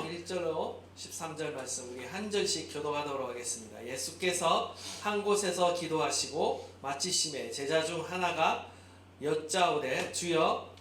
1절로 13절 말씀 우리 한 절씩 교독하도록 하겠습니다. 예수께서 한 곳에서 기도하시고 마치심에 제자 중 하나가 여짜오되 주여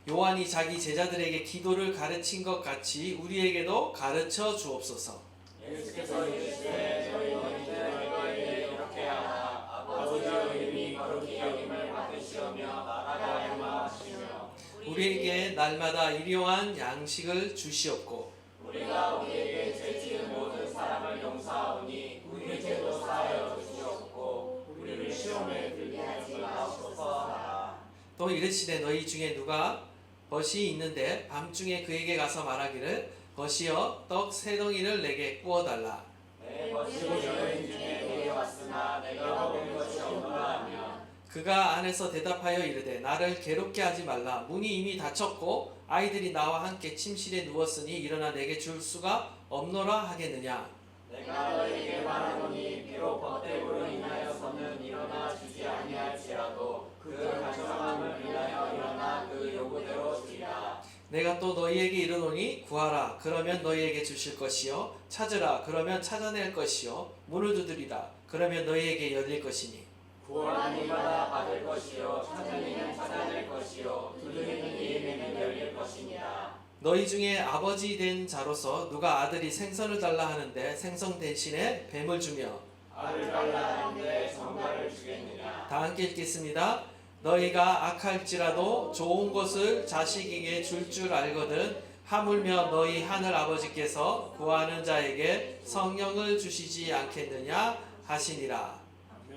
요한이 자기 제자들에게 기도를 가르친 것 같이 우리에게도 가르쳐 주옵소서. 예수께서 이르시되 너희 너희에게 이렇게 하라. 아버지의 이름이 거룩히 여김을 받으시오며 나라가 영화하시며 우리에게 날마다 일용할 양식을 주시옵고 우리가 우리에게 죄 지은 모든 사람을 용서하오니 우리 죄도 사하여 주시옵고 우리를 시험에 들게 하지 마옵소서 하라. 또 이르시되 너희 중에 누가 벗이 있는데 밤중에 그에게 가서 말하기를 벗이여 떡 세 덩이를 내게 구워달라. 내 벗이고 여인 중에 내게 왔으나 내가 먹은 것이 없노라 하면 그가 안에서 대답하여 이르되 나를 괴롭게 하지 말라. 문이 이미 닫혔고 아이들이 나와 함께 침실에 누웠으니 일어나 내게 줄 수가 없노라 하겠느냐. 내가 너희에게 말하노니 비록 벗됨으로 인하여서는 일어나 주지 아니할지라도 그 간청함을 인하여 일어나 그 요구대로 주리라. 내가 또 너희에게 이르노니 구하라 그러면 너희에게 주실 것이요 찾으라 그러면 찾아낼 것이요 문을 두드리라 그러면 너희에게 열릴 것이니 구하는 이마다 받을 것이요 찾는 이는 찾아낼 것이요 두드리는 이에게는 열릴 것이니라. 너희 중에 아버지 된 자로서 누가 아들이 생선을 달라 하는데 생선 대신에 뱀을 주며 알을 달라 하는데 정갈을 주겠느냐. 다 함께 읽겠습니다. 너희가 악할지라도 좋은 것을 자식에게 줄 알거든 하물며 너희 하늘 아버지께서 구하는 자에게 성령을 주시지 않겠느냐 하시니라.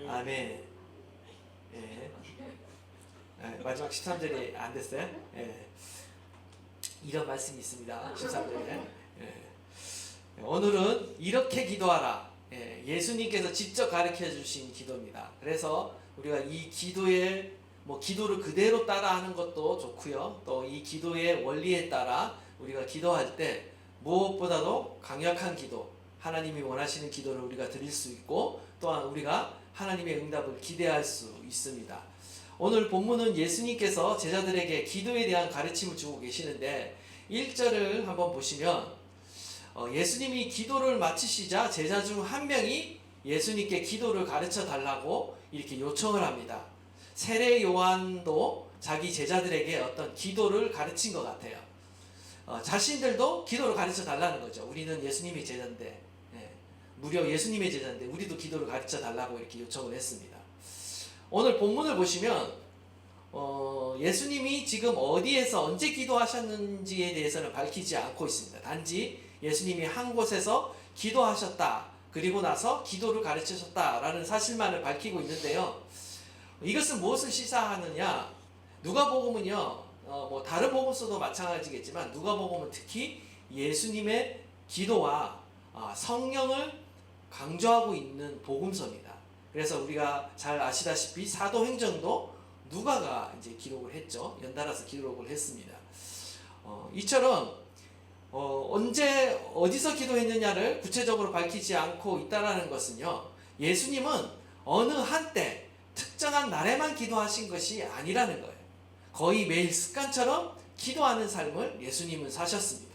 아멘. 예. 마지막 13절이 안 됐어요? 예. 이런 말씀이 있습니다. 13절에. 예. 오늘은 이렇게 기도하라. 예수님께서 직접 가르쳐 주신 기도입니다. 그래서 우리가 이 기도의 기도를 그대로 따라하는 것도 좋고요. 또 이 기도의 원리에 따라 우리가 기도할 때 무엇보다도 강력한 기도, 하나님이 원하시는 기도를 우리가 드릴 수 있고 또한 우리가 하나님의 응답을 기대할 수 있습니다. 오늘 본문은 예수님께서 제자들에게 기도에 대한 가르침을 주고 계시는데 1절을 한번 보시면 예수님이 기도를 마치시자 제자 중 한 명이 예수님께 기도를 가르쳐 달라고 이렇게 요청을 합니다. 세례 요한도 자기 제자들에게 어떤 기도를 가르친 것 같아요. 자신들도 기도를 가르쳐 달라는 거죠. 우리는 예수님의 제자인데, 무려 예수님의 제자인데 우리도 기도를 가르쳐 달라고 이렇게 요청을 했습니다. 오늘 본문을 보시면 예수님이 지금 어디에서 언제 기도하셨는지에 대해서는 밝히지 않고 있습니다. 단지 예수님이 한 곳에서 기도하셨다. 그리고 나서 기도를 가르치셨다라는 사실만을 밝히고 있는데요. 이것은 무엇을 시사하느냐? 누가복음은요. 다른 복음서도 마찬가지겠지만 누가복음은 특히 예수님의 기도와 성령을 강조하고 있는 복음서입니다. 그래서 우리가 잘 아시다시피 사도행전도 누가가 이제 기록을 했죠. 연달아서 기록을 했습니다. 이처럼 언제 어디서 기도했느냐를 구체적으로 밝히지 않고 있다라는 것은요. 예수님은 어느 한때 특정한 날에만 기도하신 것이 아니라는 거예요. 거의 매일 습관처럼 기도하는 삶을 예수님은 사셨습니다.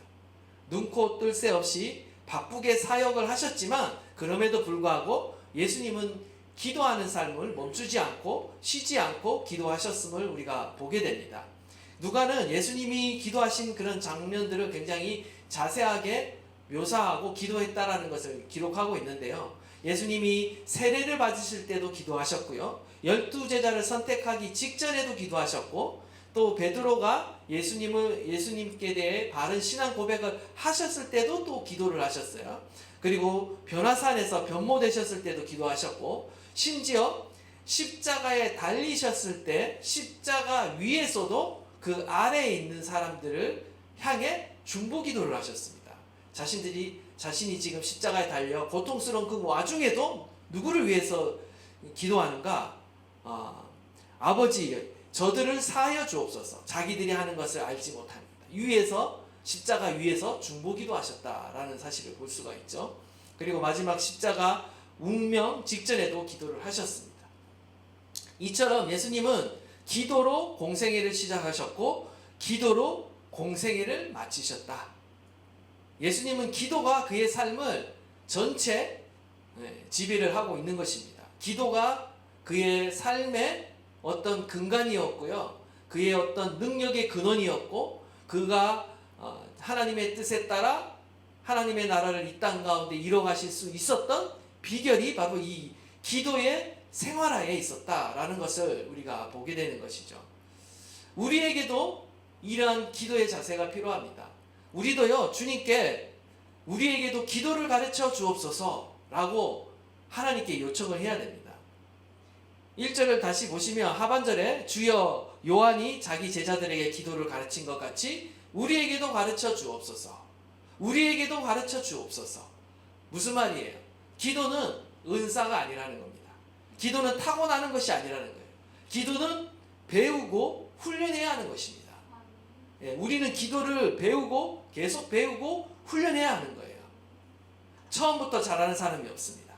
눈코 뜰 새 없이 바쁘게 사역을 하셨지만 그럼에도 불구하고 예수님은 기도하는 삶을 멈추지 않고 쉬지 않고 기도하셨음을 우리가 보게 됩니다. 누가는 예수님이 기도하신 그런 장면들을 굉장히 자세하게 묘사하고 기도했다라는 것을 기록하고 있는데요. 예수님이 세례를 받으실 때도 기도하셨고요. 12제자를 선택하기 직전에도 기도하셨고 또 베드로가 예수님께 대해 바른 신앙 고백을 하셨을 때도 또 기도를 하셨어요. 그리고 변화산에서 변모되셨을 때도 기도하셨고 심지어 십자가에 달리셨을 때 십자가 위에서도 그 아래에 있는 사람들을 향해 중보 기도를 하셨습니다. 자신이 지금 십자가에 달려 고통스러운 그 와중에도 누구를 위해서 기도하는가? 아버지 저들을 사하여 주옵소서. 자기들이 하는 것을 알지 못합니다. 십자가 위에서 중보 기도하셨다라는 사실을 볼 수가 있죠. 그리고 마지막 십자가 운명 직전에도 기도를 하셨습니다. 이처럼 예수님은 기도로 공생애를 시작하셨고 기도로 공생애를 마치셨다. 예수님은 기도가 그의 삶을 전체 지배를 하고 있는 것입니다. 기도가 그의 삶의 어떤 근간이었고요. 그의 어떤 능력의 근원이었고, 그가 하나님의 뜻에 따라 하나님의 나라를 이 땅 가운데 이뤄가실 수 있었던 비결이 바로 이 기도의 생활하에 있었다라는 것을 우리가 보게 되는 것이죠. 우리에게도 이러한 기도의 자세가 필요합니다. 우리도요, 주님께 우리에게도 기도를 가르쳐 주옵소서라고 하나님께 요청을 해야 됩니다. 1절을 다시 보시면 하반절에 주여 요한이 자기 제자들에게 기도를 가르친 것 같이 우리에게도 가르쳐 주옵소서. 우리에게도 가르쳐 주옵소서. 무슨 말이에요? 기도는 은사가 아니라는 겁니다. 기도는 타고나는 것이 아니라는 거예요. 기도는 배우고 훈련해야 하는 것입니다. 우리는 기도를 배우고 계속 배우고 훈련해야 하는 거예요. 처음부터 잘하는 사람이 없습니다.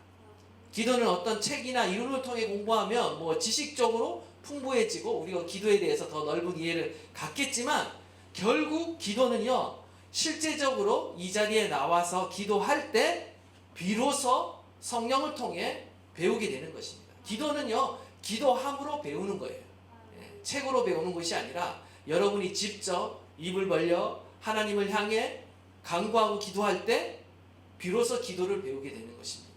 기도는 어떤 책이나 이론을 통해 공부하면 뭐 지식적으로 풍부해지고 우리가 기도에 대해서 더 넓은 이해를 갖겠지만, 결국 기도는요, 실제적으로 이 자리에 나와서 기도할 때 비로소 성령을 통해 배우게 되는 것입니다. 기도는요, 기도함으로 배우는 거예요. 책으로 배우는 것이 아니라 여러분이 직접 입을 벌려 하나님을 향해 간구하고 기도할 때 비로소 기도를 배우게 되는 것입니다.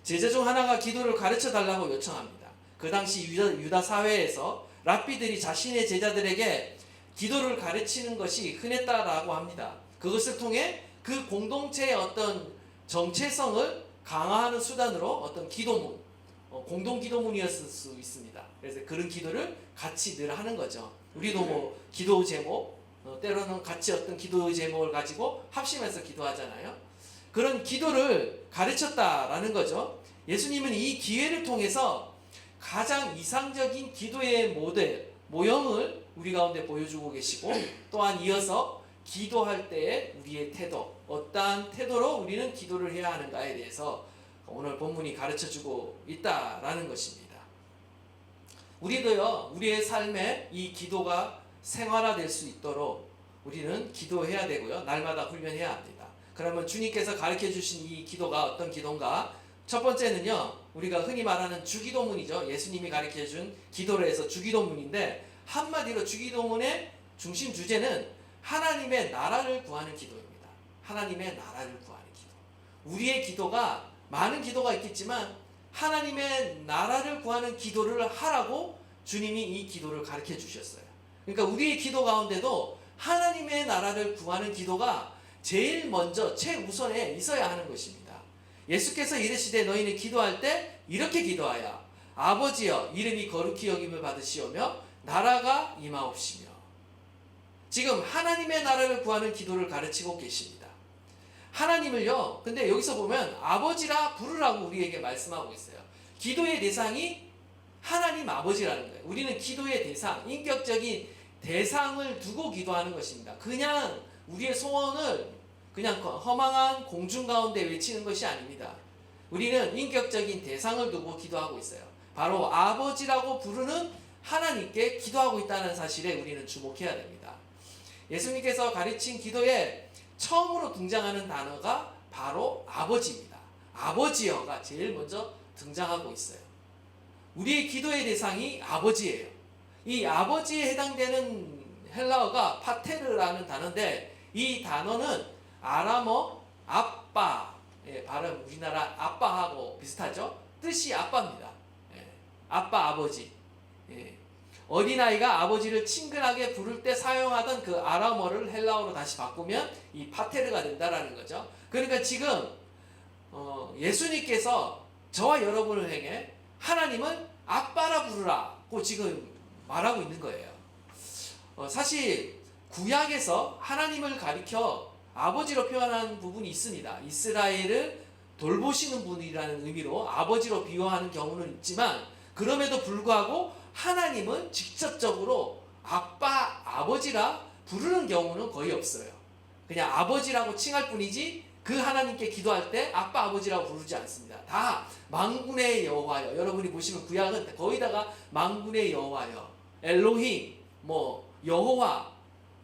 제자 중 하나가 기도를 가르쳐 달라고 요청합니다. 그 당시 유다 사회에서 랍비들이 자신의 제자들에게 기도를 가르치는 것이 흔했다라고 합니다. 그것을 통해 그 공동체의 어떤 정체성을 강화하는 수단으로 어떤 기도문, 공동 기도문이었을 수 있습니다. 그래서 그런 기도를 같이 늘 하는 거죠. 우리도 뭐 기도 제목, 때로는 같이 어떤 기도 제목을 가지고 합심해서 기도하잖아요. 그런 기도를 가르쳤다라는 거죠. 예수님은 이 기회를 통해서 가장 이상적인 기도의 모형을 우리 가운데 보여주고 계시고, 또한 이어서 기도할 때의 우리의 태도, 어떠한 태도로 우리는 기도를 해야 하는가에 대해서 오늘 본문이 가르쳐주고 있다라는 것입니다. 우리도요, 우리의 삶에 이 기도가 생활화될 수 있도록 우리는 기도해야 되고요, 날마다 훈련해야 합니다. 그러면 주님께서 가르쳐 주신 이 기도가 어떤 기도인가? 첫 번째는요, 우리가 흔히 말하는 주기도문이죠. 예수님이 가르쳐 준 기도로 해서 주기도문인데, 한마디로 주기도문의 중심 주제는 하나님의 나라를 구하는 기도입니다. 하나님의 나라를 구하는 기도. 우리의 기도가 많은 기도가 있겠지만 하나님의 나라를 구하는 기도를 하라고 주님이 이 기도를 가르쳐 주셨어요. 그러니까 우리의 기도 가운데도 하나님의 나라를 구하는 기도가 제일 먼저 최우선에 있어야 하는 것입니다. 예수께서 이르시되 너희는 기도할 때 이렇게 기도하여 아버지여 이름이 거룩히 여김을 받으시오며 나라가 임하옵시며. 지금 하나님의 나라를 구하는 기도를 가르치고 계십니다. 하나님을요, 근데 여기서 보면 아버지라 부르라고 우리에게 말씀하고 있어요. 기도의 대상이 하나님 아버지라는 거예요. 우리는 기도의 대상, 인격적인 대상을 두고 기도하는 것입니다. 그냥 우리의 소원을 그냥 허망한 공중 가운데 외치는 것이 아닙니다. 우리는 인격적인 대상을 두고 기도하고 있어요. 바로 아버지라고 부르는 하나님께 기도하고 있다는 사실에 우리는 주목해야 됩니다. 예수님께서 가르친 기도에 처음으로 등장하는 단어가 바로 아버지입니다. 아버지여가 제일 먼저 등장하고 있어요. 우리의 기도의 대상이 아버지예요. 이 아버지에 해당되는 헬라어가 파테르라는 단어인데, 이 단어는 아람어 아빠, 발음 우리나라 아빠하고 비슷하죠? 뜻이 아빠입니다. 아빠, 아버지. 어린아이가 아버지를 친근하게 부를 때 사용하던 그 아람어를 헬라어로 다시 바꾸면 이 파테르가 된다라는 거죠. 그러니까 지금 예수님께서 저와 여러분을 향해 하나님은 아빠라 부르라고 지금 말하고 있는 거예요. 사실 구약에서 하나님을 가리켜 아버지로 표현하는 부분이 있습니다. 이스라엘을 돌보시는 분이라는 의미로 아버지로 비유하는 경우는 있지만, 그럼에도 불구하고 하나님은 직접적으로 아빠, 아버지라 부르는 경우는 거의 없어요. 그냥 아버지라고 칭할 뿐이지 그 하나님께 기도할 때 아빠, 아버지라고 부르지 않습니다. 다 만군의 여호와여. 여러분이 보시면 구약은 거의 다가 만군의 여호와여, 엘로힘, 여호와,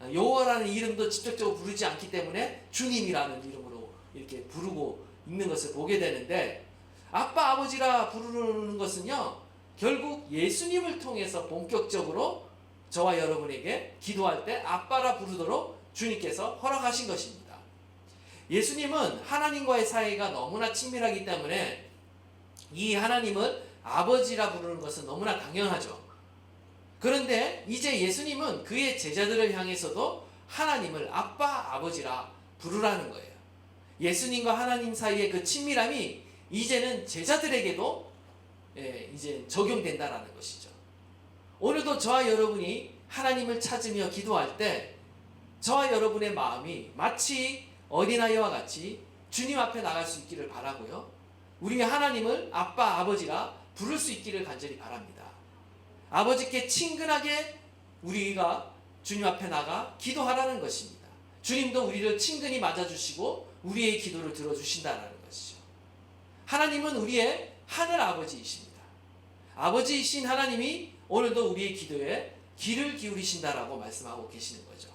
여호와라는 이름도 직접적으로 부르지 않기 때문에 주님이라는 이름으로 이렇게 부르고 있는 것을 보게 되는데, 아빠 아버지라 부르는 것은요 결국 예수님을 통해서 본격적으로 저와 여러분에게 기도할 때 아빠라 부르도록 주님께서 허락하신 것입니다. 예수님은 하나님과의 사이가 너무나 친밀하기 때문에 이 하나님을 아버지라 부르는 것은 너무나 당연하죠. 그런데 이제 예수님은 그의 제자들을 향해서도 하나님을 아빠, 아버지라 부르라는 거예요. 예수님과 하나님 사이의 그 친밀함이 이제는 제자들에게도 이제 적용된다라는 것이죠. 오늘도 저와 여러분이 하나님을 찾으며 기도할 때 저와 여러분의 마음이 마치 어린아이와 같이 주님 앞에 나갈 수 있기를 바라고요. 우리 하나님을 아빠, 아버지라 부를 수 있기를 간절히 바랍니다. 아버지께 친근하게 우리가 주님 앞에 나가 기도하라는 것입니다. 주님도 우리를 친근히 맞아주시고 우리의 기도를 들어주신다는 것이죠. 하나님은 우리의 하늘 아버지이십니다. 아버지이신 하나님이 오늘도 우리의 기도에 귀를 기울이신다라고 말씀하고 계시는 거죠.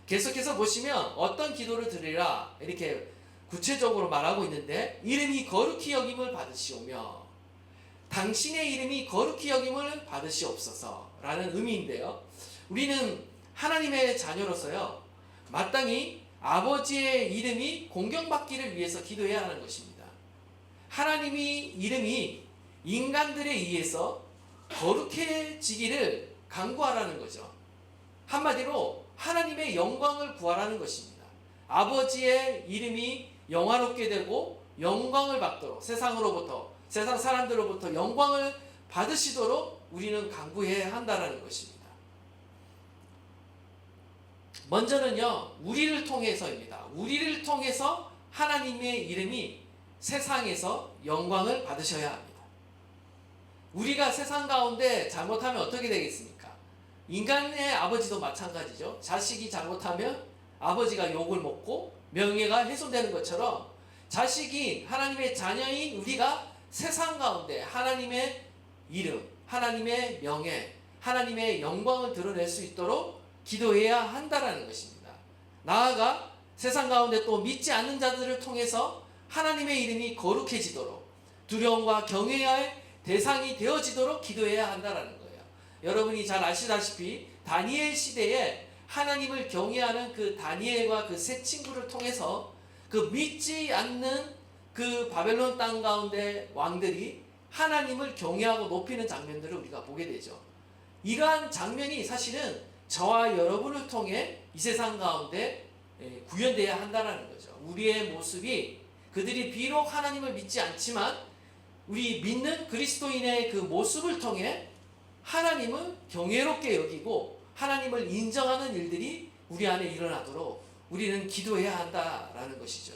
계속해서 보시면 어떤 기도를 드리라 이렇게 구체적으로 말하고 있는데, 이름이 거룩히 여김을 받으시오며 당신의 이름이 거룩히 여김을 받으시옵소서라는 의미인데요. 우리는 하나님의 자녀로서요 마땅히 아버지의 이름이 공경받기를 위해서 기도해야 하는 것입니다. 하나님의 이름이 인간들에 의해서 거룩해지기를 간구하라는 거죠. 한마디로 하나님의 영광을 구하라는 것입니다. 아버지의 이름이 영화롭게 되고 영광을 받도록 세상 사람들로부터 영광을 받으시도록 우리는 간구해야 한다는 것입니다. 먼저는요 우리를 통해서입니다. 우리를 통해서 하나님의 이름이 세상에서 영광을 받으셔야 합니다. 우리가 세상 가운데 잘못하면 어떻게 되겠습니까? 인간의 아버지도 마찬가지죠. 자식이 잘못하면 아버지가 욕을 먹고 명예가 훼손되는 것처럼 자식인 하나님의 자녀인 우리가 세상 가운데 하나님의 이름, 하나님의 명예, 하나님의 영광을 드러낼 수 있도록 기도해야 한다는 것입니다. 나아가 세상 가운데 또 믿지 않는 자들을 통해서 하나님의 이름이 거룩해지도록 두려움과 경외의 대상이 되어지도록 기도해야 한다는 거예요. 여러분이 잘 아시다시피 다니엘 시대에 하나님을 경외하는 그 다니엘과 그 세 친구를 통해서 그 믿지 않는 그 바벨론 땅 가운데 왕들이 하나님을 경외하고 높이는 장면들을 우리가 보게 되죠. 이러한 장면이 사실은 저와 여러분을 통해 이 세상 가운데 구현되어야 한다는 거죠. 우리의 모습이 그들이 비록 하나님을 믿지 않지만 우리 믿는 그리스도인의 그 모습을 통해 하나님을 경외롭게 여기고 하나님을 인정하는 일들이 우리 안에 일어나도록 우리는 기도해야 한다라는 것이죠.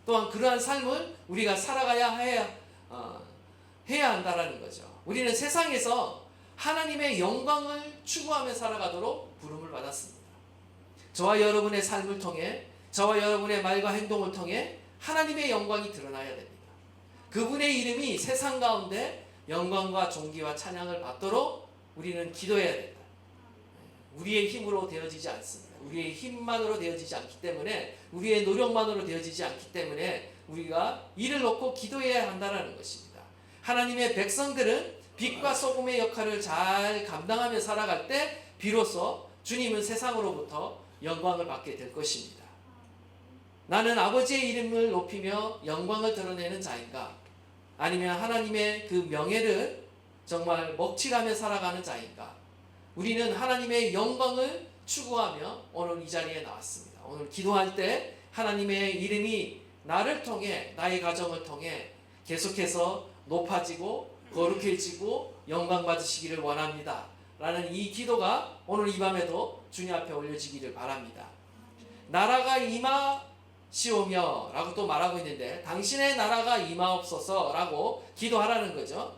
또한 그러한 삶을 우리가 살아가야 해야 한다라는 거죠. 우리는 세상에서 하나님의 영광을 추구하며 살아가도록 부름을 받았습니다. 저와 여러분의 삶을 통해 저와 여러분의 말과 행동을 통해 하나님의 영광이 드러나야 됩니다. 그분의 이름이 세상 가운데 영광과 존귀와 찬양을 받도록 우리는 기도해야 된다. 우리의 힘으로 되어지지 않습니다. 우리의 힘만으로 되어지지 않기 때문에, 우리의 노력만으로 되어지지 않기 때문에 우리가 이를 놓고 기도해야 한다는 것입니다. 하나님의 백성들은 빛과 소금의 역할을 잘 감당하며 살아갈 때 비로소 주님은 세상으로부터 영광을 받게 될 것입니다. 나는 아버지의 이름을 높이며 영광을 드러내는 자인가? 아니면 하나님의 그 명예를 정말 먹칠하며 살아가는 자인가? 우리는 하나님의 영광을 추구하며 오늘 이 자리에 나왔습니다. 오늘 기도할 때 하나님의 이름이 나를 통해, 나의 가정을 통해 계속해서 높아지고 거룩해지고 영광 받으시기를 원합니다. 라는 이 기도가 오늘 이 밤에도 주님 앞에 올려지기를 바랍니다. 나라가 임하시오며 라고 또 말하고 있는데, 당신의 나라가 임하옵소서 라고 기도하라는 거죠.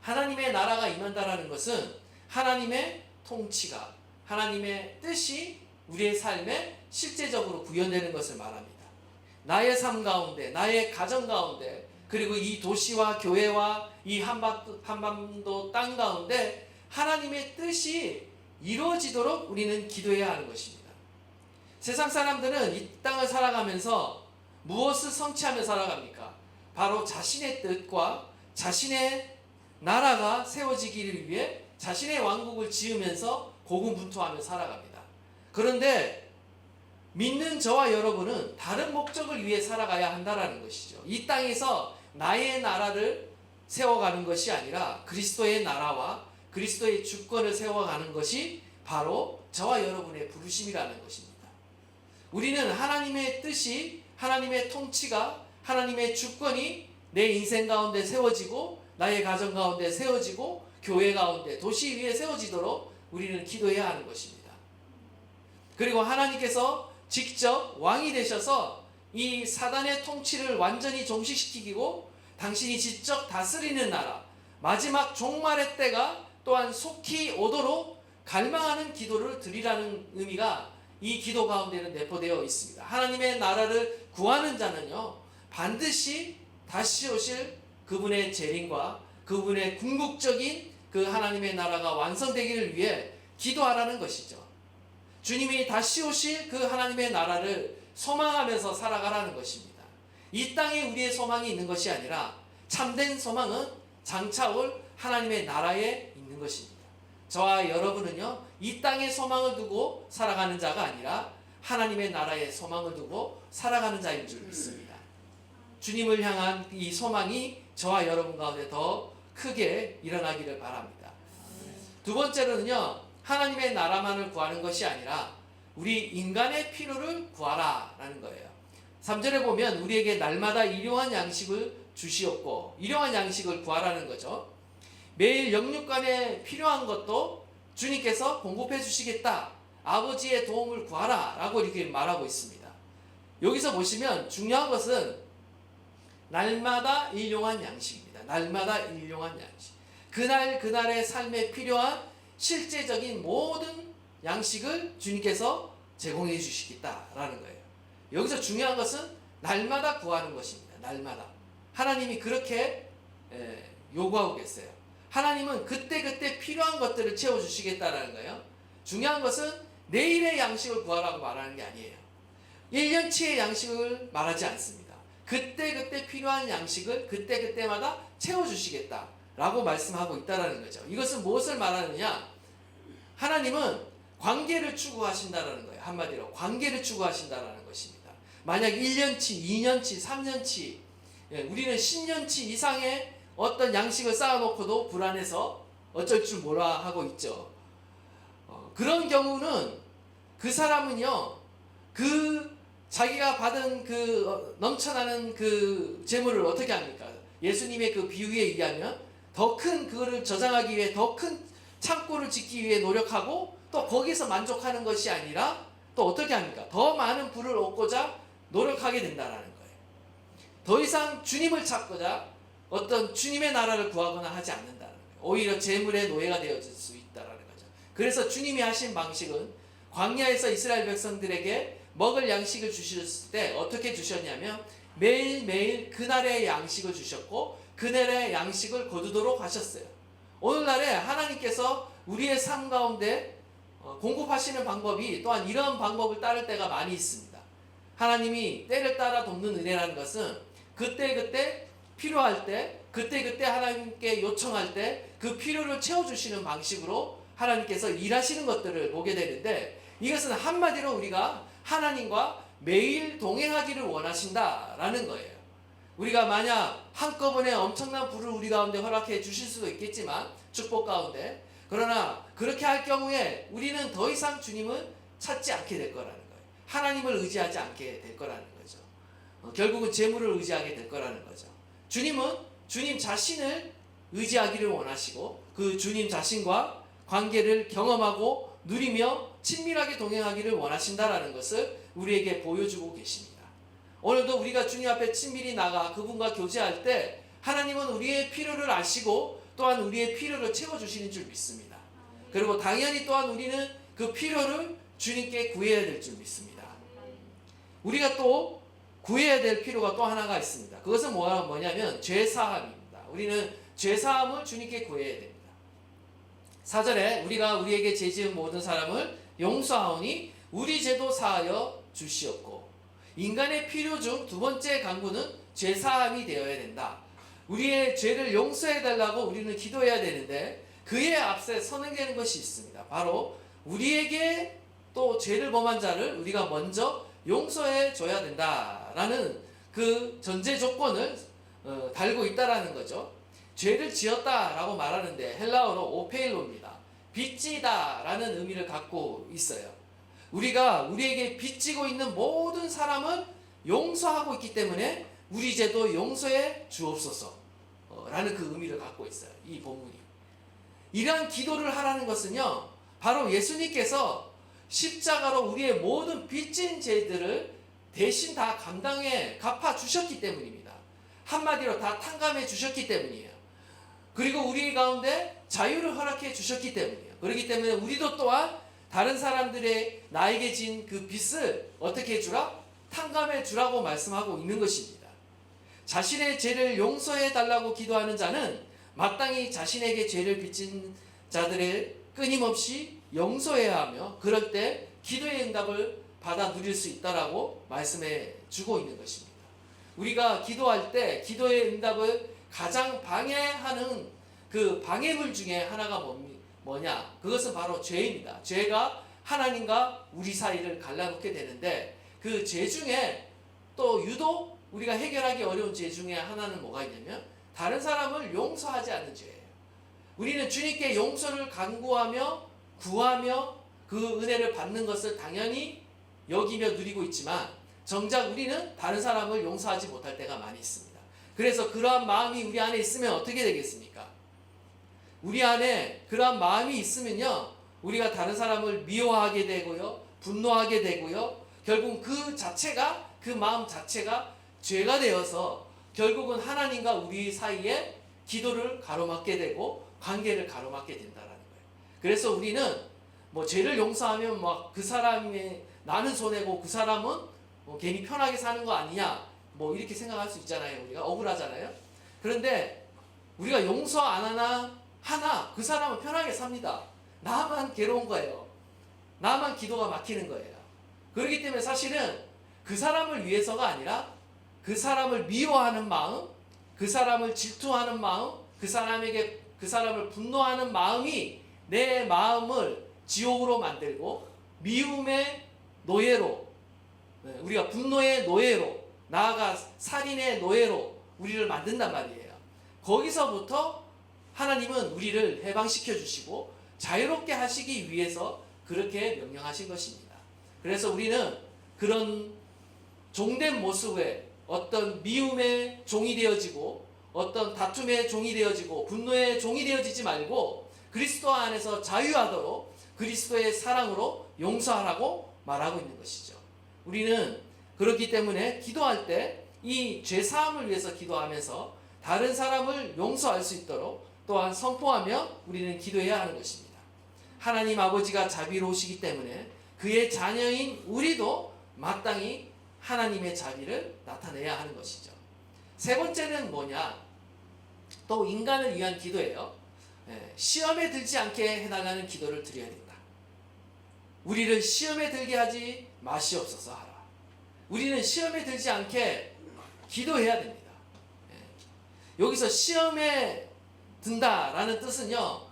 하나님의 나라가 임한다라는 것은 하나님의 통치가, 하나님의 뜻이 우리의 삶에 실제적으로 구현되는 것을 말합니다. 나의 삶 가운데, 나의 가정 가운데, 그리고 이 도시와 교회와 이 한반도 땅 가운데 하나님의 뜻이 이루어지도록 우리는 기도해야 하는 것입니다. 세상 사람들은 이 땅을 살아가면서 무엇을 성취하며 살아갑니까? 바로 자신의 뜻과 자신의 나라가 세워지기를 위해 자신의 왕국을 지으면서 고군분투하며 살아갑니다. 그런데 믿는 저와 여러분은 다른 목적을 위해 살아가야 한다는 것이죠. 이 땅에서 나의 나라를 세워가는 것이 아니라 그리스도의 나라와 그리스도의 주권을 세워가는 것이 바로 저와 여러분의 부르심이라는 것입니다. 우리는 하나님의 뜻이, 하나님의 통치가, 하나님의 주권이 내 인생 가운데 세워지고 나의 가정 가운데 세워지고 교회 가운데 도시 위에 세워지도록 우리는 기도해야 하는 것입니다. 그리고 하나님께서 직접 왕이 되셔서 이 사단의 통치를 완전히 종식시키고 당신이 직접 다스리는 나라, 마지막 종말의 때가 또한 속히 오도록 갈망하는 기도를 드리라는 의미가 이 기도 가운데는 내포되어 있습니다. 하나님의 나라를 구하는 자는요, 반드시 다시 오실 그분의 재림과 그분의 궁극적인 그 하나님의 나라가 완성되기를 위해 기도하라는 것이죠. 주님이 다시 오실 그 하나님의 나라를 소망하면서 살아가라는 것입니다. 이 땅에 우리의 소망이 있는 것이 아니라 참된 소망은 장차 올 하나님의 나라에 있는 것입니다. 저와 여러분은요, 이 땅에 소망을 두고 살아가는 자가 아니라 하나님의 나라에 소망을 두고 살아가는 자인 줄 믿습니다. 주님을 향한 이 소망이 저와 여러분 가운데 더 크게 일어나기를 바랍니다. 두 번째로는요, 하나님의 나라만을 구하는 것이 아니라 우리 인간의 필요를 구하라 라는 거예요. 3절에 보면 우리에게 날마다 일용한 양식을 주시옵고, 일용한 양식을 구하라는 거죠. 매일 영육간에 필요한 것도 주님께서 공급해 주시겠다, 아버지의 도움을 구하라 라고 이렇게 말하고 있습니다. 여기서 보시면 중요한 것은 날마다 일용한 양식입니다. 날마다 일용한 양식. 그날 그날의 삶에 필요한 실제적인 모든 양식을 주님께서 제공해 주시겠다라는 거예요. 여기서 중요한 것은 날마다 구하는 것입니다. 날마다. 하나님이 그렇게 요구하고 계세요. 하나님은 그때그때 필요한 것들을 채워주시겠다라는 거예요. 중요한 것은 내일의 양식을 구하라고 말하는 게 아니에요. 1년치의 양식을 말하지 않습니다. 그때그때 필요한 양식을 그때그때마다 채워주시겠다라고 말씀하고 있다는 거죠. 이것은 무엇을 말하느냐? 하나님은 관계를 추구하신다는 거예요. 한마디로 관계를 추구하신다는 것입니다. 만약 1년치, 2년치, 3년치, 우리는 10년치 이상의 어떤 양식을 쌓아놓고도 불안해서 어쩔 줄 몰라 하고 있죠. 그런 경우는 그 사람은요, 그 자기가 받은 그 넘쳐나는 그 재물을 어떻게 합니까? 예수님의 그 비유에 의하면 더 큰 그거를 저장하기 위해 더 큰 창고를 짓기 위해 노력하고 또 거기서 만족하는 것이 아니라 또 어떻게 합니까? 더 많은 부를 얻고자 노력하게 된다는 거예요. 더 이상 주님을 찾고자 어떤 주님의 나라를 구하거나 하지 않는다는 거예요. 오히려 재물의 노예가 되어질 수 있다는 거죠. 그래서 주님이 하신 방식은 광야에서 이스라엘 백성들에게 먹을 양식을 주셨을 때 어떻게 주셨냐면 매일매일 그날의 양식을 주셨고 그날의 양식을 거두도록 하셨어요. 오늘날에 하나님께서 우리의 삶 가운데 공급하시는 방법이 또한 이런 방법을 따를 때가 많이 있습니다. 하나님이 때를 따라 돕는 은혜라는 것은 그때그때 필요할 때 그때그때 하나님께 요청할 때 그 필요를 채워주시는 방식으로 하나님께서 일하시는 것들을 보게 되는데, 이것은 한마디로 우리가 하나님과 매일 동행하기를 원하신다라는 거예요. 우리가 만약 한꺼번에 엄청난 부를 우리 가운데 허락해 주실 수도 있겠지만 축복 가운데, 그러나 그렇게 할 경우에 우리는 더 이상 주님을 찾지 않게 될 거라는 거예요. 하나님을 의지하지 않게 될 거라는 거죠. 결국은 재물을 의지하게 될 거라는 거죠. 주님은 주님 자신을 의지하기를 원하시고 그 주님 자신과 관계를 경험하고 누리며 친밀하게 동행하기를 원하신다라는 것을 우리에게 보여주고 계십니다. 오늘도 우리가 주님 앞에 친밀히 나가 그분과 교제할 때 하나님은 우리의 필요를 아시고 또한 우리의 필요를 채워주시는 줄 믿습니다. 그리고 당연히 또한 우리는 그 필요를 주님께 구해야 될 줄 믿습니다. 우리가 또 구해야 될 필요가 또 하나가 있습니다. 그것은 뭐냐면 죄사함입니다. 우리는 죄사함을 주님께 구해야 됩니다. 4절에 우리가 우리에게 죄 지은 모든 사람을 용서하오니 우리 죄도 사하여 주시옵고, 인간의 필요 중 두 번째 간구는 죄사함이 되어야 된다. 우리의 죄를 용서해 달라고 우리는 기도해야 되는데 그에 앞서 선행되는 것이 있습니다. 바로 우리에게 또 죄를 범한 자를 우리가 먼저 용서해 줘야 된다라는 그 전제 조건을 달고 있다라는 거죠. 죄를 지었다라고 말하는데 헬라어로 오페일로입니다. 빚지다라는 의미를 갖고 있어요. 우리가 우리에게 빚지고 있는 모든 사람을 용서하고 있기 때문에 우리 죄도 용서해 주옵소서 라는 그 의미를 갖고 있어요. 이 본문이. 이러한 기도를 하라는 것은요, 바로 예수님께서 십자가로 우리의 모든 빚진 죄들을 대신 다 감당해 갚아 주셨기 때문입니다. 한마디로 다 탕감해 주셨기 때문이에요. 그리고 우리 가운데 자유를 허락해 주셨기 때문이에요. 그렇기 때문에 우리도 또한 다른 사람들의 나에게 진 그 빚을 어떻게 해주라? 탕감해 주라고 말씀하고 있는 것입니다. 자신의 죄를 용서해 달라고 기도하는 자는 마땅히 자신에게 죄를 빚진 자들을 끊임없이 용서해야 하며, 그럴 때 기도의 응답을 받아 누릴 수 있다라고 말씀해 주고 있는 것입니다. 우리가 기도할 때 기도의 응답을 가장 방해하는 그 방해물 중에 하나가 뭐냐? 그것은 바로 죄입니다. 죄가 하나님과 우리 사이를 갈라놓게 되는데, 그 죄 중에 또 유독 우리가 해결하기 어려운 죄 중에 하나는 뭐가 있냐면 다른 사람을 용서하지 않는 죄예요. 우리는 주님께 용서를 간구하며 구하며 그 은혜를 받는 것을 당연히 여기며 누리고 있지만, 정작 우리는 다른 사람을 용서하지 못할 때가 많이 있습니다. 그래서 그러한 마음이 우리 안에 있으면 어떻게 되겠습니까? 우리 안에 그러한 마음이 있으면요, 우리가 다른 사람을 미워하게 되고요, 분노하게 되고요, 결국 그 마음 자체가 죄가 되어서 결국은 하나님과 우리 사이에 기도를 가로막게 되고 관계를 가로막게 된다라는 거예요. 그래서 우리는 뭐 죄를 용서하면 막 그 사람이 나는 손해고 그 사람은 뭐 괜히 편하게 사는 거 아니냐, 뭐 이렇게 생각할 수 있잖아요. 우리가 억울하잖아요. 그런데 우리가 용서 안 하나 그 사람은 편하게 삽니다. 나만 괴로운 거예요. 나만 기도가 막히는 거예요. 그렇기 때문에 사실은 그 사람을 위해서가 아니라 그 사람을 미워하는 마음, 그 사람을 질투하는 마음, 그 사람을 분노하는 마음이 내 마음을 지옥으로 만들고 미움의 노예로, 우리가 분노의 노예로, 나아가 살인의 노예로 우리를 만든단 말이에요. 거기서부터 하나님은 우리를 해방시켜 주시고 자유롭게 하시기 위해서 그렇게 명령하신 것입니다. 그래서 우리는 그런 종된 모습에 어떤 미움의 종이 되어지고 어떤 다툼의 종이 되어지고 분노의 종이 되어지지 말고 그리스도 안에서 자유하도록 그리스도의 사랑으로 용서하라고 말하고 있는 것이죠. 우리는 그렇기 때문에 기도할 때 이 죄사함을 위해서 기도하면서 다른 사람을 용서할 수 있도록 또한 선포하며 우리는 기도해야 하는 것입니다. 하나님 아버지가 자비로우시기 때문에 그의 자녀인 우리도 마땅히 하나님의 자비를 나타내야 하는 것이죠. 세 번째는 뭐냐? 또 인간을 위한 기도예요. 시험에 들지 않게 해달라는 기도를 드려야 된다. 우리를 시험에 들게 하지 마시옵소서 하라. 우리는 시험에 들지 않게 기도해야 됩니다. 여기서 시험에 든다라는 뜻은요,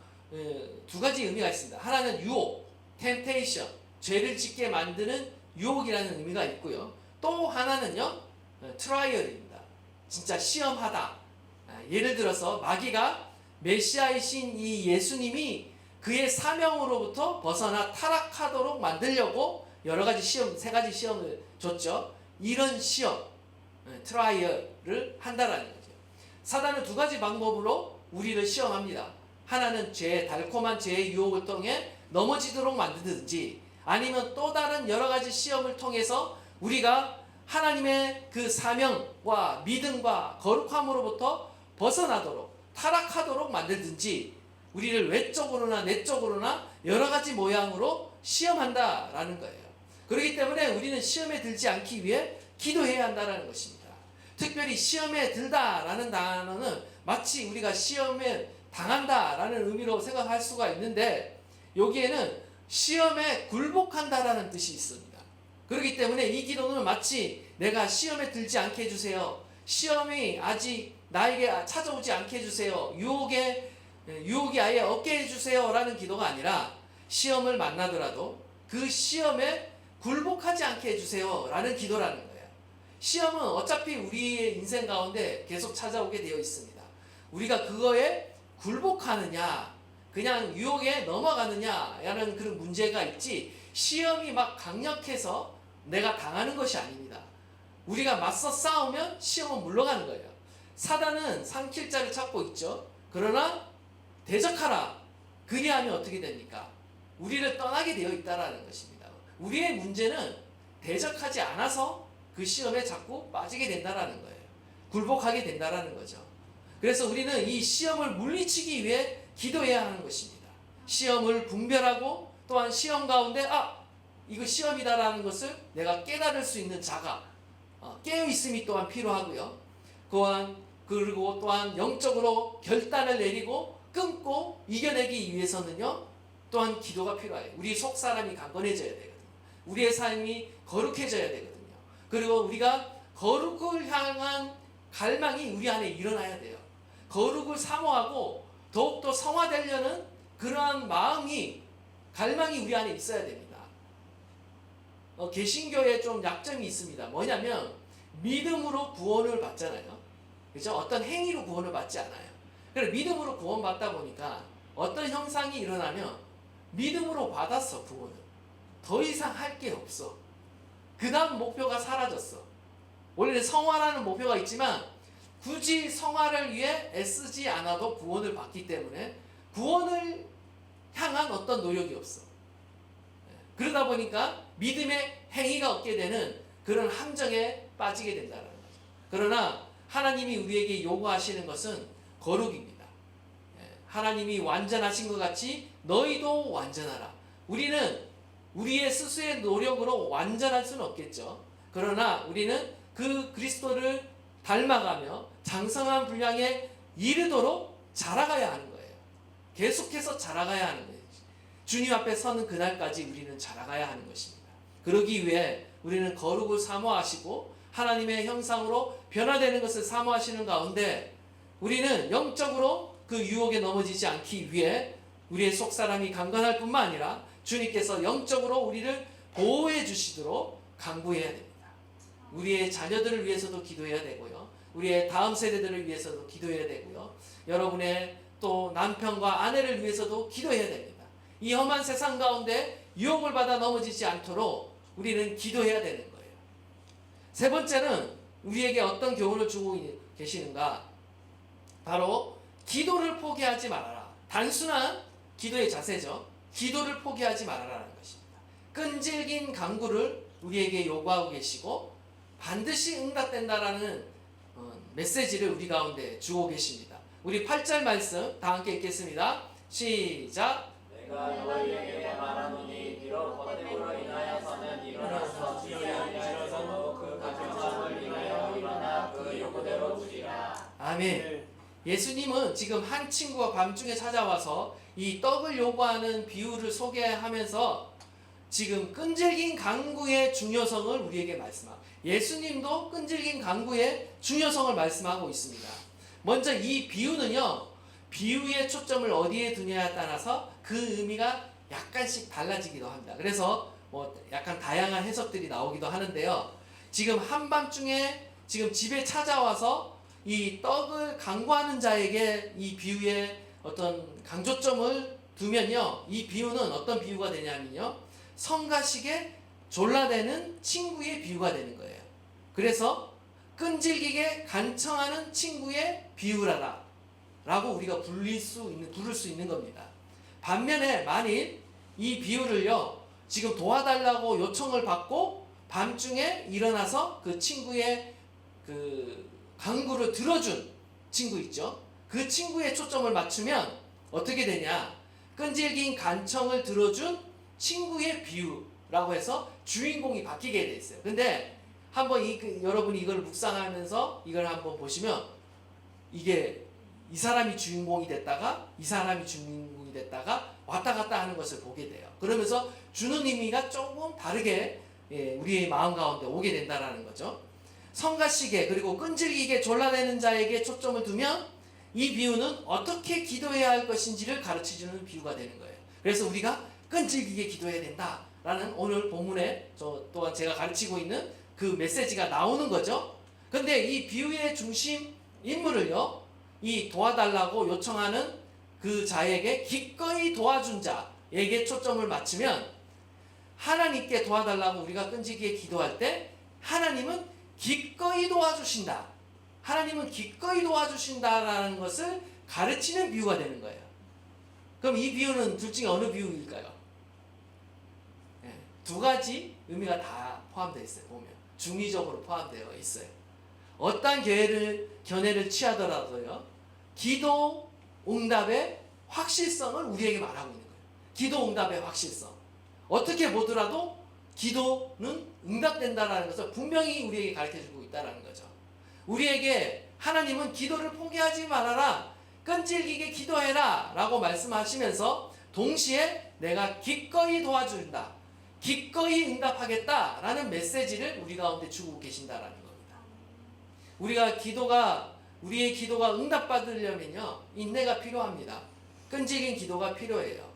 두 가지 의미가 있습니다. 하나는 유혹, temptation, 죄를 짓게 만드는 유혹이라는 의미가 있고요. 또 하나는요, 트라이얼입니다. 진짜 시험하다. 예를 들어서 마귀가 메시아이신 이 예수님이 그의 사명으로부터 벗어나 타락하도록 만들려고 여러 가지 시험, 세 가지 시험을 줬죠. 이런 시험, 트라이얼을 한다라는 거죠. 사단은 두 가지 방법으로 우리를 시험합니다. 하나는 달콤한 죄의 유혹을 통해 넘어지도록 만드든지, 아니면 또 다른 여러 가지 시험을 통해서 우리가 하나님의 그 사명과 믿음과 거룩함으로부터 벗어나도록 타락하도록 만들든지, 우리를 외적으로나 내적으로나 여러 가지 모양으로 시험한다라는 거예요. 그렇기 때문에 우리는 시험에 들지 않기 위해 기도해야 한다는 것입니다. 특별히 시험에 들다라는 단어는 마치 우리가 시험에 당한다라는 의미로 생각할 수가 있는데 여기에는 시험에 굴복한다라는 뜻이 있습니다. 그렇기 때문에 이 기도는 마치 내가 시험에 들지 않게 해주세요. 시험이 아직 나에게 찾아오지 않게 해주세요. 유혹이 아예 없게 해주세요 라는 기도가 아니라 시험을 만나더라도 그 시험에 굴복하지 않게 해주세요 라는 기도라는 거예요. 시험은 어차피 우리의 인생 가운데 계속 찾아오게 되어 있습니다. 우리가 그거에 굴복하느냐 그냥 유혹에 넘어가느냐라는 그런 문제가 있지 시험이 막 강력해서 내가 당하는 것이 아닙니다. 우리가 맞서 싸우면 시험은 물러가는 거예요. 사단은 삼킬 자를 찾고 있죠. 그러나 대적하라. 그리하면 어떻게 됩니까? 우리를 떠나게 되어 있다라는 것입니다. 우리의 문제는 대적하지 않아서 그 시험에 자꾸 빠지게 된다라는 거예요. 굴복하게 된다라는 거죠. 그래서 우리는 이 시험을 물리치기 위해 기도해야 하는 것입니다. 시험을 분별하고 또한 시험 가운데 이거 시험이다라는 것을 내가 깨달을 수 있는 자가 깨어있음이 또한 필요하고요. 그리고 또한 영적으로 결단을 내리고 끊고 이겨내기 위해서는요 또한 기도가 필요해요. 우리 속 사람이 강건해져야 되거든요. 우리의 삶이 거룩해져야 되거든요. 그리고 우리가 거룩을 향한 갈망이 우리 안에 일어나야 돼요. 거룩을 사모하고 더욱더 성화되려는 그러한 갈망이 우리 안에 있어야 됩니다. 개신교에 좀 약점이 있습니다. 뭐냐면 믿음으로 구원을 받잖아요. 그죠? 어떤 행위로 구원을 받지 않아요. 그래서 믿음으로 구원받다 보니까 어떤 현상이 일어나면 믿음으로 받았어 구원을. 더 이상 할 게 없어. 그 다음 목표가 사라졌어. 원래 성화라는 목표가 있지만 굳이 성화를 위해 애쓰지 않아도 구원을 받기 때문에 구원을 향한 어떤 노력이 없어. 그러다 보니까 믿음의 행위가 없게 되는 그런 함정에 빠지게 된다는 거죠. 그러나 하나님이 우리에게 요구하시는 것은 거룩입니다. 하나님이 완전하신 것 같이 너희도 완전하라. 우리는 우리의 스스로의 노력으로 완전할 수는 없겠죠. 그러나 우리는 그 그리스도를 닮아가며 장성한 분량에 이르도록 자라가야 하는 거예요. 계속해서 자라가야 하는 거예요. 주님 앞에 서는 그날까지 우리는 자라가야 하는 것입니다. 그러기 위해 우리는 거룩을 사모하시고 하나님의 형상으로 변화되는 것을 사모하시는 가운데 우리는 영적으로 그 유혹에 넘어지지 않기 위해 우리의 속사람이 강건할 뿐만 아니라 주님께서 영적으로 우리를 보호해 주시도록 강구해야 됩니다. 우리의 자녀들을 위해서도 기도해야 되고요. 우리의 다음 세대들을 위해서도 기도해야 되고요. 여러분의 또 남편과 아내를 위해서도 기도해야 됩니다. 이 험한 세상 가운데 유혹을 받아 넘어지지 않도록 우리는 기도해야 되는 거예요. 세 번째는 우리에게 어떤 교훈을 주고 계시는가? 바로 기도를 포기하지 말아라. 단순한 기도의 자세죠. 기도를 포기하지 말아라는 것입니다. 끈질긴 간구를 우리에게 요구하고 계시고 반드시 응답된다라는 메시지를 우리 가운데 주고 계십니다. 우리 8절 말씀 다 함께 읽겠습니다. 시작. 내가 너희에게 말하노니 비록 거듭으로 인하여서는 일어나서 주지 아니하여도 그 가정함을 인하여 일어나 그 요구대로 주리라. 아멘. 예수님은 지금 한 친구가 밤중에 찾아와서 이 떡을 요구하는 비유를 소개하면서 지금 끈질긴 간구의 중요성을 우리에게 말씀합니다. 예수님도 끈질긴 간구의 중요성을 말씀하고 있습니다. 먼저 이 비유는요, 비유의 초점을 어디에 두냐에 따라서 그 의미가 약간씩 달라지기도 합니다. 그래서 약간 다양한 해석들이 나오기도 하는데요. 지금 한밤중에 지금 집에 찾아와서 이 떡을 간구하는 자에게 이 비유의 어떤 강조점을 두면요, 이 비유는 어떤 비유가 되냐면요, 성가시게 졸라대는 친구의 비유가 되는 거예요. 그래서 끈질기게 간청하는 친구의 비유라라 라고 우리가 부를 수 있는 겁니다. 반면에 만일 이 비유를요, 지금 도와달라고 요청을 받고 밤중에 일어나서 그 친구의 그 간구를 들어준 친구 있죠. 그 친구의 초점을 맞추면 어떻게 되냐? 끈질긴 간청을 들어준 친구의 비유라고 해서 주인공이 바뀌게 돼 있어요. 근데 한번 여러분이 이걸 묵상하면서 이걸 한번 보시면 이게 이 사람이 주인공이 됐다가 이 사람이 주인공이 됐다가 왔다 갔다 하는 것을 보게 돼요. 그러면서 주는 의미가 조금 다르게 우리의 마음 가운데 오게 된다라는 거죠. 성가시게 그리고 끈질기게 졸라대는 자에게 초점을 두면 이 비유는 어떻게 기도해야 할 것인지를 가르쳐주는 비유가 되는 거예요. 그래서 우리가 끈질기게 기도해야 된다라는 오늘 본문에 저 또한 제가 가르치고 있는 그 메시지가 나오는 거죠. 근데 이 비유의 중심 인물을요, 이 도와달라고 요청하는 그 자에게 기꺼이 도와준 자에게 초점을 맞추면 하나님께 도와달라고 우리가 끈질기게 기도할 때 하나님은 기꺼이 도와주신다. 하나님은 기꺼이 도와주신다라는 것을 가르치는 비유가 되는 거예요. 그럼 이 비유는 둘 중에 어느 비유일까요? 두 가지 의미가 다 포함되어 있어요. 보면 중의적으로 포함되어 있어요. 어떤 견해를 취하더라도요, 기도 응답의 확실성을 우리에게 말하고 있는 거예요. 기도 응답의 확실성. 어떻게 보더라도 기도는 응답된다라는 것을 분명히 우리에게 가르쳐주고 있다는 거죠. 우리에게 하나님은 기도를 포기하지 말아라, 끈질기게 기도해라 라고 말씀하시면서 동시에 내가 기꺼이 도와준다, 기꺼이 응답하겠다 라는 메시지를 우리 가운데 주고 계신다라는 겁니다. 우리의 기도가 응답받으려면요, 인내가 필요합니다. 끈질긴 기도가 필요해요.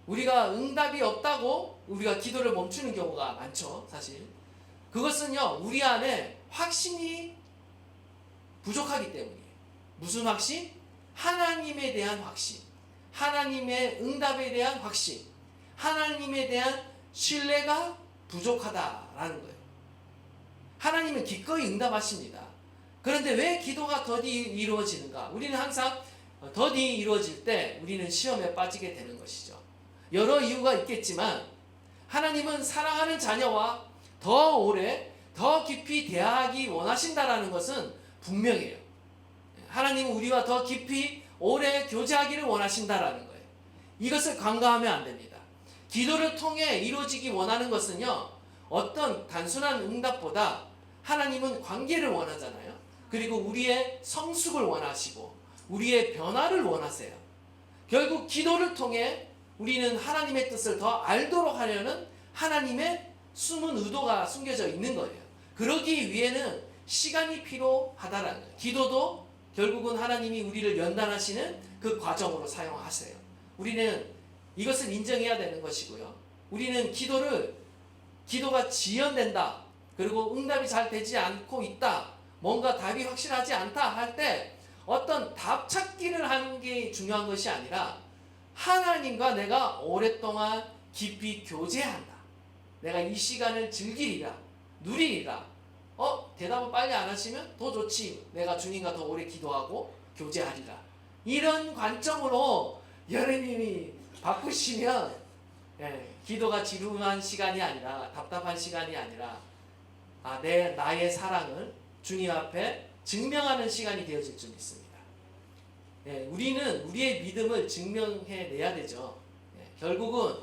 우리가 응답이 없다고 우리가 기도를 멈추는 경우가 많죠. 사실 그것은요, 우리 안에 확신이 부족하기 때문이에요. 무슨 확신? 하나님에 대한 확신, 하나님의 응답에 대한 확신, 하나님에 대한 신뢰가 부족하다라는 거예요. 하나님은 기꺼이 응답하십니다. 그런데 왜 기도가 더디 이루어지는가? 우리는 항상 더디 이루어질 때 우리는 시험에 빠지게 되는 것이죠. 여러 이유가 있겠지만 하나님은 사랑하는 자녀와 더 오래 더 깊이 대화하기 원하신다라는 것은 분명해요. 하나님은 우리와 더 깊이 오래 교제하기를 원하신다라는 거예요. 이것을 간과하면 안 됩니다. 기도를 통해 이루어지기 원하는 것은요, 어떤 단순한 응답보다 하나님은 관계를 원하잖아요. 그리고 우리의 성숙을 원하시고 우리의 변화를 원하세요. 결국 기도를 통해 우리는 하나님의 뜻을 더 알도록 하려는 하나님의 숨은 의도가 숨겨져 있는 거예요. 그러기 위해는 시간이 필요하다라는 거예요. 기도도 결국은 하나님이 우리를 연단하시는 그 과정으로 사용하세요. 우리는 이것을 인정해야 되는 것이고요. 우리는 기도가 지연된다, 그리고 응답이 잘 되지 않고 있다, 뭔가 답이 확실하지 않다 할 때 어떤 답 찾기를 하는 게 중요한 것이 아니라 하나님과 내가 오랫동안 깊이 교제한다. 내가 이 시간을 즐기리라, 누리리라. 대답을 빨리 안 하시면 더 좋지. 내가 주님과 더 오래 기도하고 교제하리라. 이런 관점으로 여러분이 바꾸시면 기도가 지루한 시간이 아니라, 답답한 시간이 아니라 나의 사랑을 주님 앞에 증명하는 시간이 되어질 줄 믿습니다. 우리는 우리의 믿음을 증명해내야 되죠. 결국은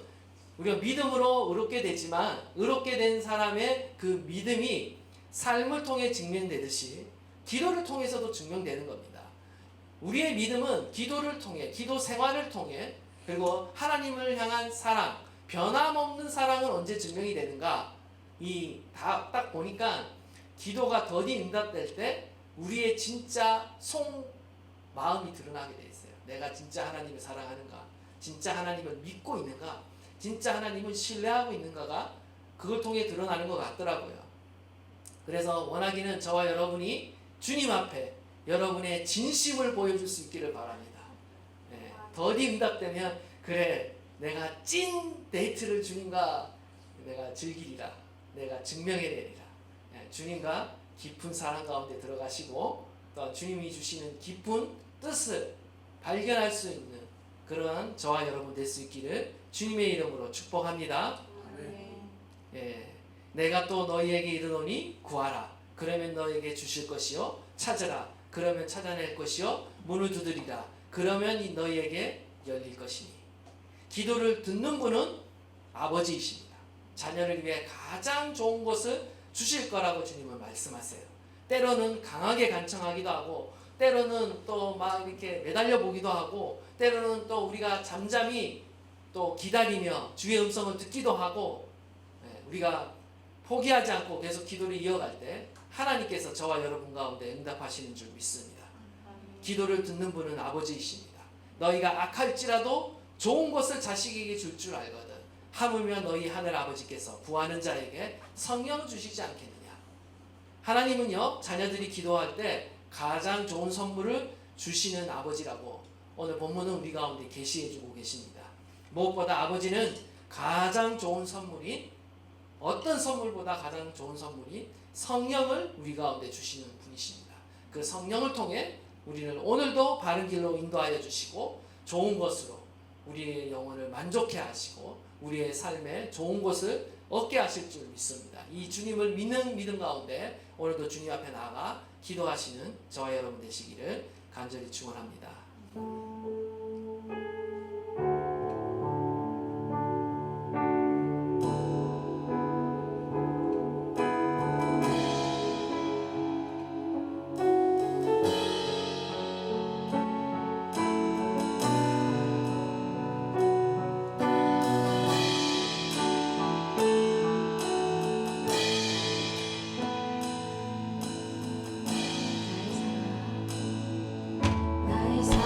우리가 믿음으로 의롭게 되지만 의롭게 된 사람의 그 믿음이 삶을 통해 증명되듯이 기도를 통해서도 증명되는 겁니다. 우리의 믿음은 기도를 통해, 기도 생활을 통해, 그리고 하나님을 향한 사랑, 변함없는 사랑은 언제 증명이 되는가? 딱 보니까 기도가 더디 응답될 때 우리의 진짜 마음이 드러나게 돼 있어요. 내가 진짜 하나님을 사랑하는가? 진짜 하나님을 믿고 있는가? 진짜 하나님을 신뢰하고 있는가가 그걸 통해 드러나는 것 같더라고요. 그래서 원하기는 저와 여러분이 주님 앞에 여러분의 진심을 보여줄 수 있기를 바랍니다. 더디 응답되면 그래, 내가 찐 데이트를 주님과 내가 즐기리라, 내가 증명해내리라. 주님과 깊은 사랑 가운데 들어가시고 또 주님이 주시는 깊은 뜻을 발견할 수 있는 그러한 저와 여러분 될 수 있기를 주님의 이름으로 축복합니다. 내가 또 너희에게 이르노니 구하라, 그러면 너희에게 주실 것이요, 찾으라, 그러면 찾아낼 것이요, 문을 두드리라, 그러면 너희에게 열릴 것이니. 기도를 듣는 분은 아버지이십니다. 자녀를 위해 가장 좋은 것을 주실 거라고 주님은 말씀하세요. 때로는 강하게 간청하기도 하고 때로는 또 막 이렇게 매달려 보기도 하고, 때로는 또 우리가 잠잠히 또 기다리며 주의 음성을 듣기도 하고, 우리가 포기하지 않고 계속 기도를 이어갈 때 하나님께서 저와 여러분 가운데 응답하시는 줄 믿습니다. 기도를 듣는 분은 아버지이십니다. 너희가 악할지라도 좋은 것을 자식에게 줄 줄 알거든. 하물며 너희 하늘 아버지께서 구하는 자에게 성령 주시지 않겠느냐. 하나님은요, 자녀들이 기도할 때 가장 좋은 선물을 주시는 아버지라고 오늘 본문은 우리 가운데 계시해주고 계십니다. 무엇보다 아버지는 가장 좋은 선물인, 어떤 선물보다 가장 좋은 선물인 성령을 우리 가운데 주시는 분이십니다. 그 성령을 통해 우리는 오늘도 바른 길로 인도하여 주시고 좋은 것으로 우리의 영혼을 만족해 하시고 우리의 삶에 좋은 것을 얻게 하실 줄 믿습니다. 이 주님을 믿는 믿음 가운데 오늘도 주님 앞에 나아가 기도하시는 저와 여러분 되시기를 간절히 축원합니다. 나의 삶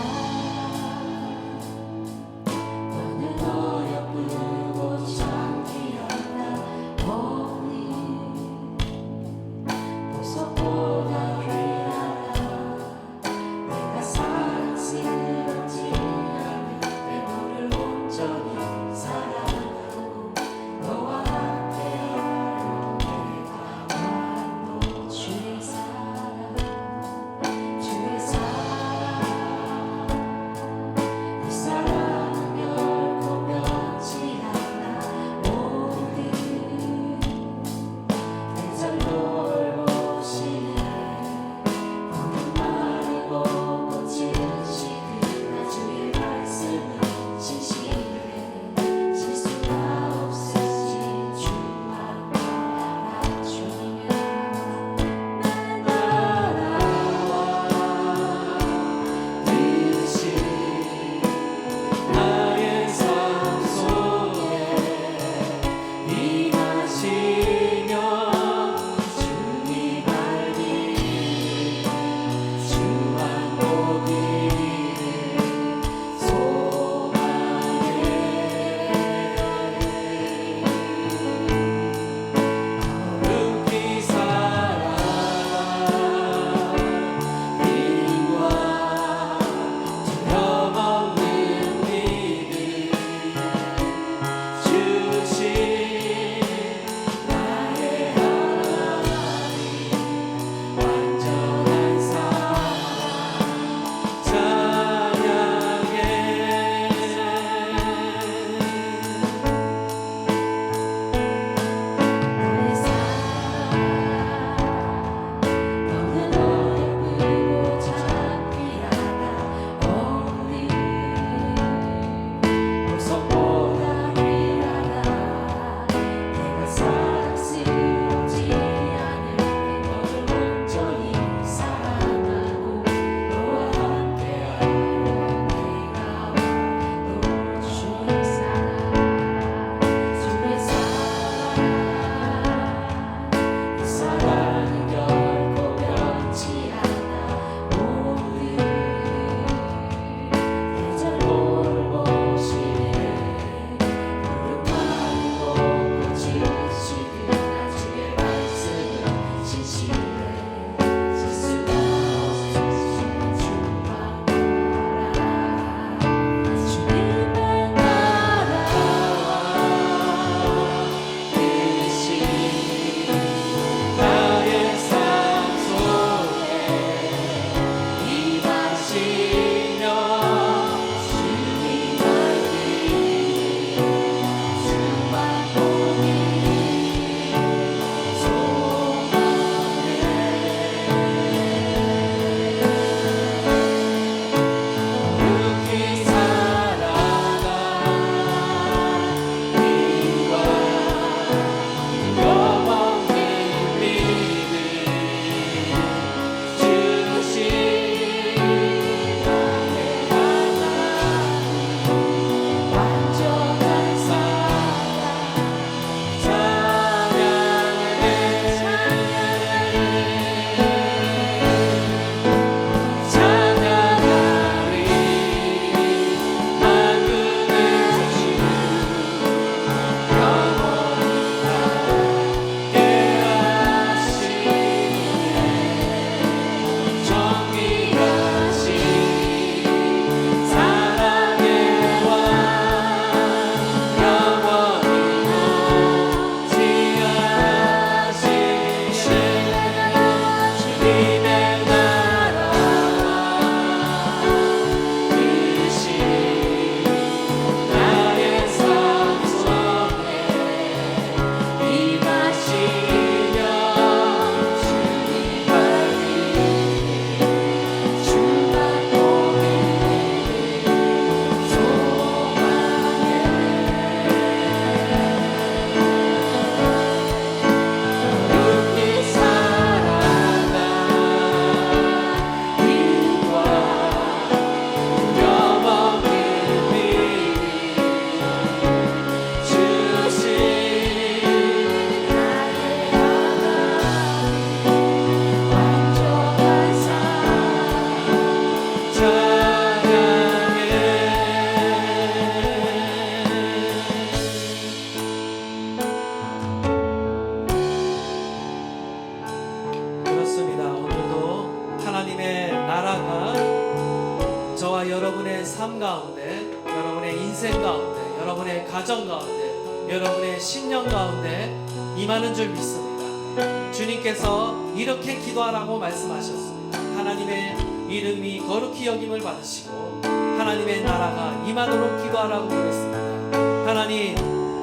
삶 가운데, 여러분의 인생 가운데, 여러분의 가정 가운데, 여러분의 신령 가운데 임하는 줄 믿습니다. 주님께서 이렇게 기도하라고 말씀하셨습니다. 하나님의 이름이 거룩히 여김을 받으시고 하나님의 나라가 임하도록 기도하라고 그랬습니다.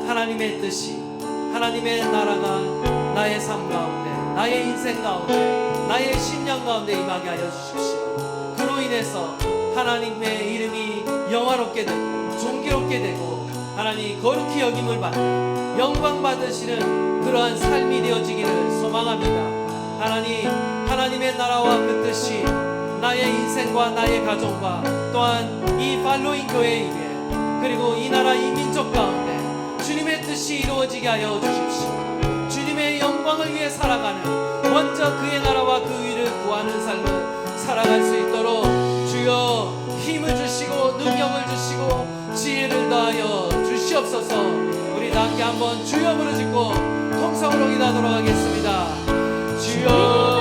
하나님의 뜻이, 하나님의 나라가 나의 삶 가운데, 나의 인생 가운데, 나의 신령 가운데 임하게 하여 주십시오. 그로 인해서 하나님의 이름이 영화롭게 되고 존귀롭게 되고 하나님 거룩히 여김을 받는 영광 받으시는 그러한 삶이 되어지기를 소망합니다. 하나님의 나라와 그 뜻이 나의 인생과 나의 가정과 또한 이 팔로잉 교회 임에 그리고 이 나라 이 민족 가운데 주님의 뜻이 이루어지게 하여 주십시오. 주님의 영광을 위해 살아가는, 먼저 그의 나라와 그 의를 구하는 삶을 살아갈 수 있도록 주여 힘을 주시고 능력을 주시고 지혜를 더하여 주시옵소서. 우리 다 함께 한번 주여 부르짖고 통성으로 기도하도록 하겠습니다. 주여